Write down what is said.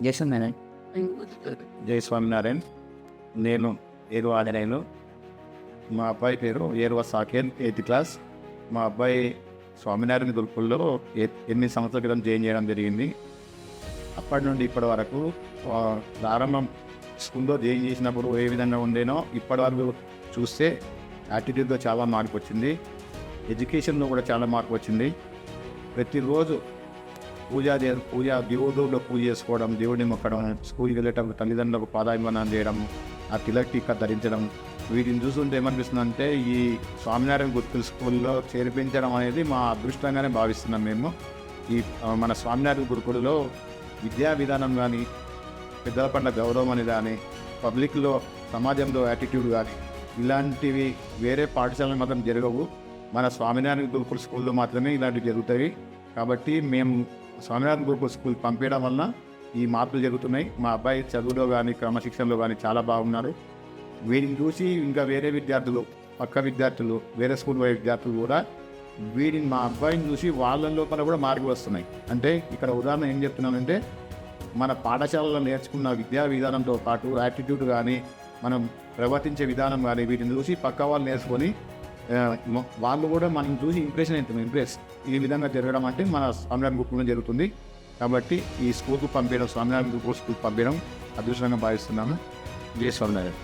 చేస్తున్నాను. జై స్వామినారాయణ్. నేను ఏరు ఆంజనేయులు. మా అబ్బాయి పేరు ఏరువ సాకేత్, 8th క్లాస్. మా అబ్బాయి స్వామినారాయణ గురుకుల్లో 8 సంవత్సరాల క్రితం జాయిన్ చేయడం జరిగింది. అప్పటి నుండి ఇప్పటి వరకు ప్రారంభం స్కూల్లో జాయిన్ చేసినప్పుడు ఏ విధంగా ఉండేనో ఇప్పటి వరకు చూస్తే యాటిట్యూడ్లో చాలా మార్పు వచ్చింది. ఎడ్యుకేషన్లో కూడా చాలా మార్పు వచ్చింది. ప్రతిరోజు పూజ దేవుడిలో పూజ చేసుకోవడం, దేవుడిని మొక్కడం, స్కూల్కి వెళ్ళేటప్పుడు తల్లిదండ్రులకు పాదాభివందనం చేయడం, ఆ తిలక్ టీకా ధరించడం, వీటిని చూస్తుంటే ఏమనిపిస్తుందంటే ఈ స్వామినారాయణ గురుకుల స్కూల్లో చేర్పించడం అనేది మా అదృష్టంగానే భావిస్తున్నాం మేము. ఈ మన స్వామినారాయణ గురుకులలో విద్యా విధానం కానీ, పెద్దల పట్ల గౌరవం అని కానీ, పబ్లిక్లో సమాజంలో యాటిట్యూడ్ కానీ ఇలాంటివి వేరే పాఠశాలలో మాత్రం జరగవు. మన స్వామినారాయణ గురుకుల స్కూల్లో మాత్రమే ఇలాంటివి జరుగుతాయి. కాబట్టి మేము స్వామినారాయణ గురుకుల స్కూల్ పంపించడం వలన ఈ మార్పులు జరుగుతున్నాయి. మా అబ్బాయి చదువులో కానీ, క్రమశిక్షణలో కానీ చాలా బాగున్నారు. వీటిని చూసి ఇంకా వేరే విద్యార్థులు, పక్క విద్యార్థులు, వేరే స్కూల్ విద్యార్థులు కూడా మా అబ్బాయిని చూసి వాళ్ళ లోపల కూడా మార్పు వస్తున్నాయి. అంటే ఇక్కడ ఉదాహరణ ఏం చెప్తున్నానంటే, మన పాఠశాలలో నేర్చుకున్న విద్యా విధానంతో పాటు యాటిట్యూడ్ కానీ, మనం ప్రవర్తించే విధానం కానీ వీటిని చూసి పక్క వాళ్ళు నేర్చుకొని వాళ్ళు కూడా మనం చూసి ఇంప్రెషన్ అవుతుంది. ఈ విధంగా జరగడం అంటే మన స్వామినారాయణ గురుకులంలో జరుగుతుంది. కాబట్టి ఈ స్కూల్కు పంపించడం, స్వామినారాయణ గురుకుల స్కూల్కి పంపించడం అదృష్టంగా భావిస్తున్నాను. జై స్వామినారాయణ.